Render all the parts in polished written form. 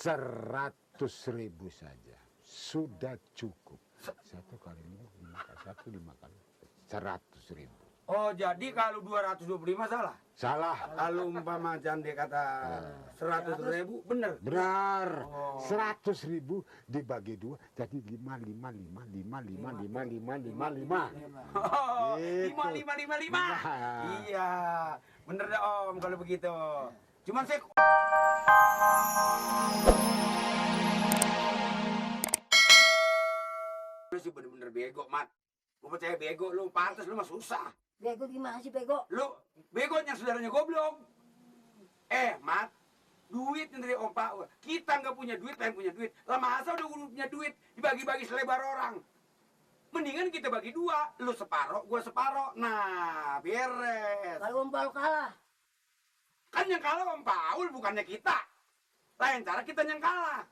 100.000 saja sudah cukup. 1 kali 5 kali 100.000. Oh, jadi kalau 225 salah? Salah. Kalau umpama Cande kata 100.000, bener? Benar. Oh. 100.000 dibagi 2 jadi 5. Oh, Gitu. 5. Iya, bener dah Om kalau begitu. Cuman saya... Lu sih bener-bener bego, Mat. Gue percaya bego, lu pantas, lu mah susah. Bego gimana sih bego? Lu begonya saudaranya goblok. Mat, duit yang dari Om Pak. Kita nggak punya duit, pengen punya duit. Lah masa udah punya duit, dibagi-bagi selebar orang. Mendingan kita bagi 2, lu separoh, gua separoh. Nah, beres. Kalau Om Paul kalah, Kan yang kalah Om Paul, bukannya kita. Lain cara kita yang kalah.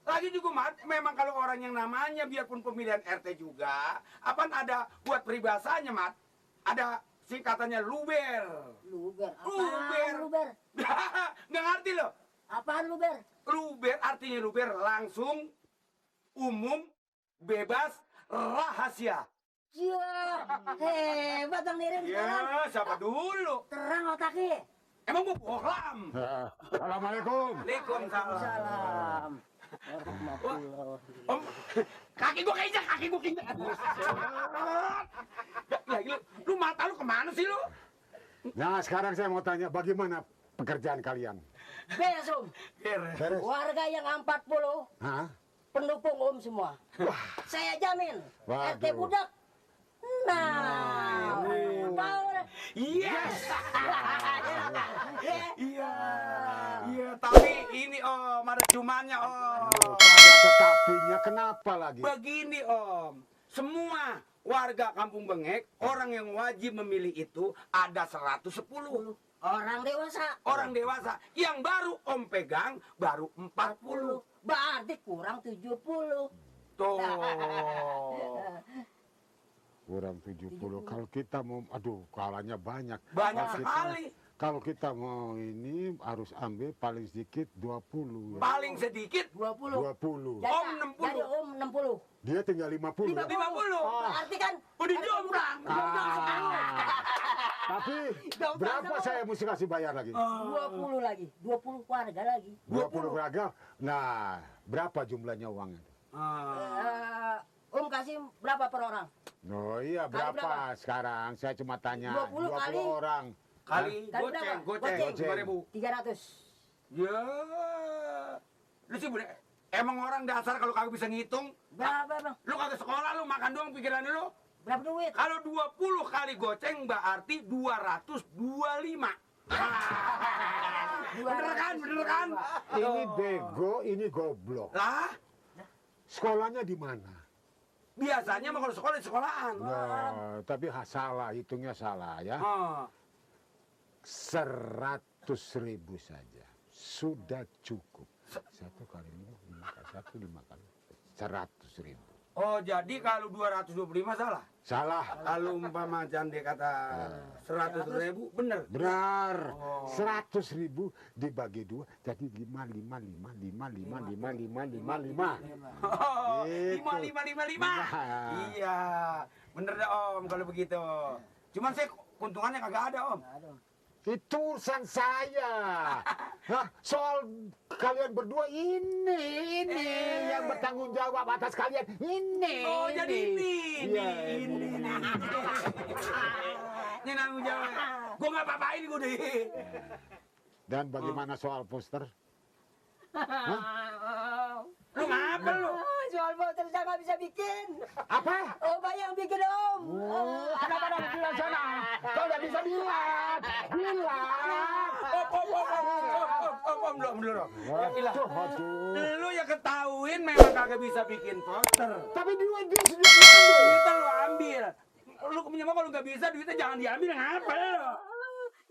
Lagi juga, Mat, memang kalau orang yang namanya biarpun pemilihan RT juga, apaan ada buat peribahasanya, Mat? Ada singkatannya luber. luber. Luber. Apaan luber? Nggak ngerti lo? Apaan luber? Luber artinya luber langsung, umum, bebas, rahasia. Ya, hebat Bang Nirin sekarang. Ya, siapa dulu? Terang otaknya. Emang gua bohlam. Assalamualaikum. Waalaikumsalam. Salam. Warahmatullah. Om, kaki gua keinjak. Ya, lu mata lu kemana sih lu? Nah, sekarang saya mau tanya bagaimana pekerjaan kalian? Beres Om. Beres? Warga yang 40 Hah? pendukung Om semua. Saya jamin. Waduh. RT budak. Nah, power. Yes. Iya, tapi ini Om, ada cumannya Om. Pada tetapinya kenapa lagi? Begini Om, semua warga Kampung Bengek, orang yang wajib memilih itu ada 110. Orang dewasa. Orang dewasa, yang baru Om pegang baru 40. Berarti kurang 70. Tuh. Kurang 70. Kalau kita mau, aduh, kalahnya banyak. Banyak Kalau sekali. Kalau kita mau ini harus ambil paling sedikit 20. Ya. Paling sedikit 20. 20. Jadi, Om 60. Jadi Om 60. Dia tinggal 50. 50. Berarti kan Udah jomblang. Tapi berapa saya mesti kasih bayar lagi? 20 lagi. 20 keluarga lagi. 20 beragam. Nah, berapa jumlahnya uangnya? Om kasih berapa per orang? Oh iya, Kali berapa sekarang? Saya cuma tanya 20 kali. orang. Kali Kali berapa? goceng Goceng. 5.000. 300. Ya. Lu sih bener. Emang orang dasar kalau kagak bisa ngitung, Berapa Bang? lu kagak sekolah, lu makan doang pikiran lu. Berapa duit? Kalau 20 kali goceng berarti 225. Bener kan? Ini bego, ini goblok. Lah, Sekolahnya di mana? biasanya mah kalau sekolah di sekolahan. Nah, tapi salah, hitungnya salah ya. Oh. 100.000 saja sudah cukup. 1 kali 5 kali 100.000. Oh, jadi kalau 225 salah? Salah. Kalau umpama Cande kata 100.000, bener? Benar. Oh. 100.000 dibagi 2 jadi 5. Oh, Gitu. 5. Iya, bener dah Om kalau begitu. Cuman saya keuntungannya kagak ada Om. Itu urusan saya. Hah, soal kalian berdua ini yang bertanggung jawab atas kalian. Ini. Oh, jadi ini. Iya, Ini nanggung jawab. Gue nggak apa-apain gue deh. Dan bagaimana soal poster? Lu ngapa lu? Soal motor saya nggak bisa bikin. Apa? Oh, yang bikin Om. Ada pada bilang sana. Kau udah bisa bilang. Om, dulu. Waduh. Lu ya ketahuin memang kagak bisa bikin poster. Tapi duit dia sudah diambil. Duitnya lu ambil. Lu punya mah kalau nggak bisa duitnya jangan diambil, ngapa lu?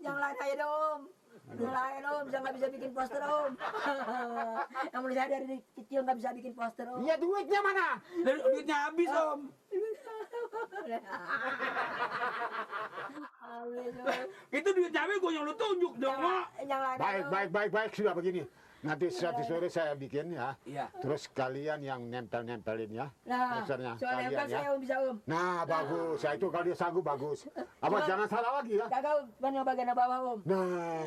Yang lain aja dong. Yang lain Om, saya nggak bisa bikin poster Om. Yang menurut saya dari kecil nggak bisa bikin poster Om. Iya, duitnya mana? Duitnya habis Om. Habis, Om. Itu duitnya habis gue yang lu tunjuk dong. Yang lain aja, Om. Baik. Sudah begini. Nanti suatu sore saya bikin ya. Iya. Terus kalian yang nempel-nempelin ya. Nah, posternya soal kalian nempel ya. saya Om bisa Om. Nah, bagus. Saya itu kalau dia sanggup bagus. Apa Cuma- jangan salah lagi ya. Kagak Om, mana bagian bawah Om. Nah,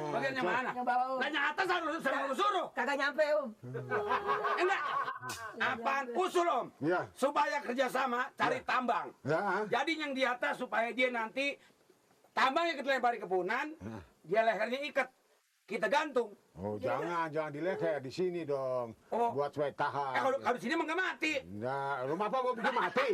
Bagian yang mana? Yang bawah Om. Nah, yang atas harus lu suruh. Kagak nyampe Om. Enggak. Apaan usul Om? Iya. Supaya kerjasama cari tambang. Ya. Jadi yang di atas supaya dia nanti tambangnya kita lempar di kebunan, dia lehernya ikat. Kita gantung. Oh, jangan di leher, di sini dong. Oh. Buat supaya tahan. Kalau di sini emang nggak mati. Nah, rumah apa mau bikin mati?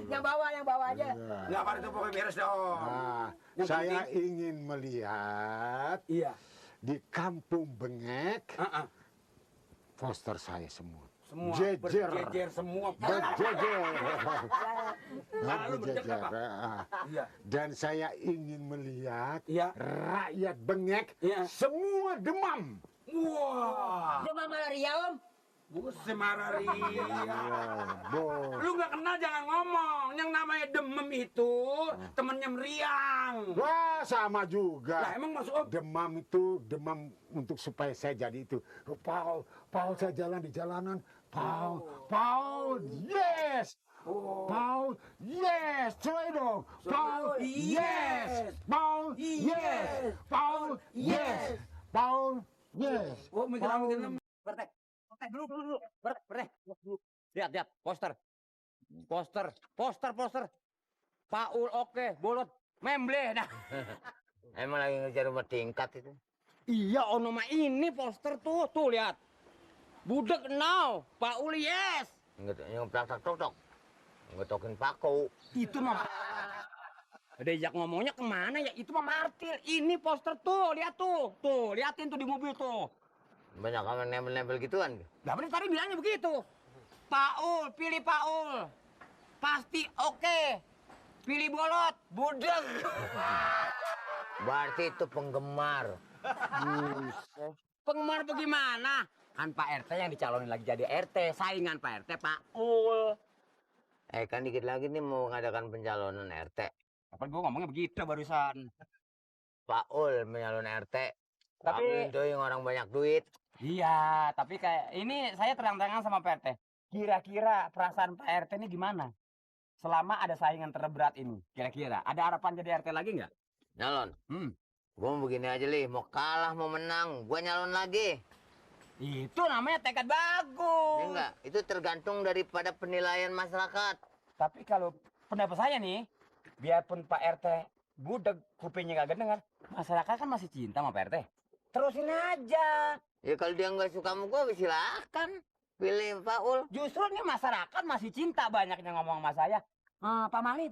Yang bawah aja. Iya. Nggak apa itu pokoknya beres dong. Nah, Yang saya penting- ingin melihat Iya. di Kampung Bengek Heeh. poster saya semua. Semua Jejer. berjejer semua. Berjejer. Lalu berjejer, Pak. Iya. Dan saya ingin melihat Iya. rakyat Bengek Iya. semua demam. Wah. Demam malaria Om. Buset Mararia. Bos. Lu nggak kenal jangan ngomong. Yang namanya demam itu temennya meriang. Wah, sama Lah juga. emang masuk Om? Demam itu demam untuk supaya saya jadi itu. Paul, saya jalan di jalanan. Paul, yes. Oh. Paul, yes. Coba dong. Paul, yes. Paul, yes. Paul, yes. Paul, yes. Oh, mikir-mikir. Bertek, dulu. Bertek. Lihat, poster. Paul oke, bolot, memble dah. Emang lagi ngejar rumah tingkat itu. Iya, ono mah ini poster tuh lihat. Budek now, Paul yes. Ngeplak tok. Ngetokin paku. Itu mah. Diajak ngomongnya kemana ya? Itu mah martir. Ini poster tuh, lihat tuh. Tuh, liatin tuh di mobil tuh. Banyak orang nempel-nempel gituan. Lah bener tadi bilangnya begitu. Paul, pilih Paul. Pasti oke. Pilih bolot, budek. Berarti itu penggemar. Penggemar bagaimana? Kan Pak RT yang dicalonin lagi jadi RT. Saingan Pak RT, Paul. Kan dikit lagi nih mau ngadakan pencalonan RT. Apa gue ngomongnya begitu barusan. Paul menyalon RT. Tapi- Tapi itu yang orang banyak duit. Iya, tapi kayak ini saya terang-terangan sama Pak RT. Kira-kira perasaan Pak RT ini gimana? Selama ada saingan terberat ini, kira-kira ada harapan jadi RT lagi nggak? Nyalon. Hmm. Gua mau begini aja Lih. Mau kalah mau menang. Gua nyalon lagi. Itu namanya tekad Ya bagus. enggak? Itu tergantung daripada penilaian masyarakat. Tapi kalau pendapat saya nih, biarpun Pak RT budek kupingnya kagak dengar, masyarakat kan masih cinta sama Pak RT. Terusin aja. Ya kalau dia nggak suka sama gua silakan pilih Paul. Justru nih masyarakat masih cinta banyak yang ngomong sama saya. Pak Mali,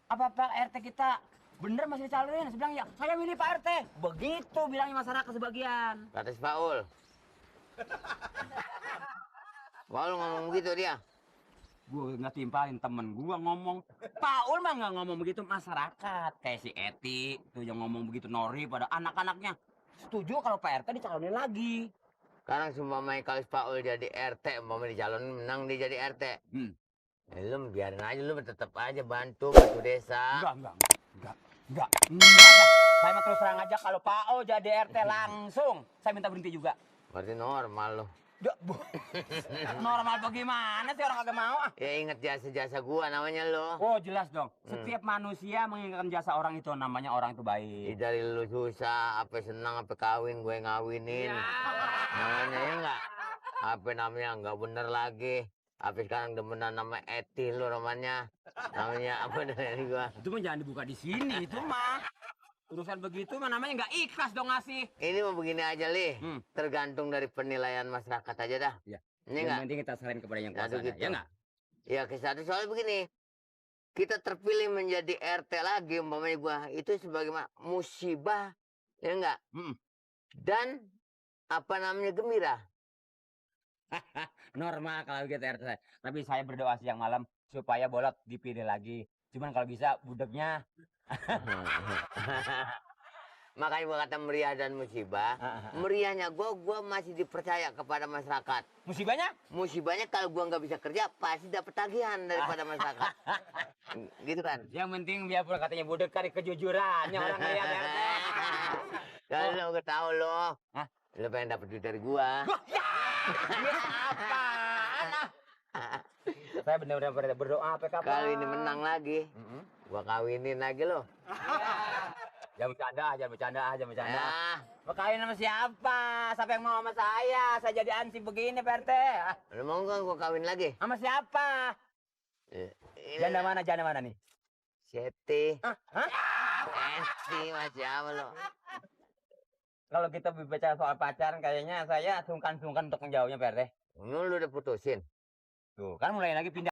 apa Pak RT kita bener masih dicalonin? Saya bilang ya, saya milih Pak RT. Begitu bilangnya masyarakat sebagian. Kata si Paul. Paul ngomong begitu dia. Gue nggak timpalin temen gue ngomong. Paul mah nggak ngomong begitu masyarakat. Kayak si Eti tuh yang ngomong begitu Nori pada anak-anaknya. Setuju kalau Pak RT dicalonin lagi. Sekarang semua main kalau si Paul jadi RT, mau dicalonin menang dia jadi RT. Lu biarin aja, lu tetap aja bantu desa. Enggak dah. Saya mah terus terang aja kalau Paul jadi RT langsung saya minta berhenti juga. Berarti normal lo. Normal bagaimana sih orang kagak mau? Ya inget jasa-jasa gua namanya lo. Oh jelas dong. Setiap manusia menginginkan jasa orang itu namanya orang itu baik. Dari lu susah, apa senang, apa kawin, gue ngawinin. Namanya ya enggak? Apa namanya enggak bener lagi. Apa sekarang demenan nama Eti lu namanya. Namanya apa dari gua. Itu mah jangan dibuka di sini itu mah. Urusan begitu mah namanya nggak ikhlas dong ngasih. Ini mau begini aja, Lih. Hmm. Tergantung dari penilaian masyarakat aja dah. Iya. Ini Yang enggak? penting kita serahin kepada yang Aduh, kuasa. gitu. Ya nggak? Ya ke satu soal begini. Kita terpilih menjadi RT lagi umpamanya gua itu sebagai musibah ya enggak? Dan apa namanya gembira. Normal kalau gitu RT. Tapi saya berdoa siang malam supaya bolot dipilih lagi. Cuman kalau bisa budeknya Makanya gua kata meriah dan musibah. Meriahnya gua masih dipercaya kepada masyarakat. Musibahnya? Musibahnya kalau gua nggak bisa kerja pasti dapat tagihan daripada masyarakat. Gitu kan? Yang penting biarpun katanya budek kari kejujurannya orang kaya Pak RT. Kalau lo gak tahu lo, Hah? lo pengen dapat duit dari gua. Apaan ah? Saya benar-benar berdoa PK Pak. Kalau ini menang lagi, gua kawinin lagi lo. Jangan bercanda, jangan bercanda, jangan bercanda. Ya, Mau kawin sama siapa? Siapa yang mau sama saya? Saya jadi ansip begini Pak RT. Ah, lo mau nggak gua kawin lagi? sama siapa? Janda mana nih? Seti. Hah? Seti masih apa lo? Kalau kita berbicara soal pacaran kayaknya saya sungkan-sungkan untuk menjawabnya Pak RT. Lu udah putusin? Tuh, kan mulai lagi pindah.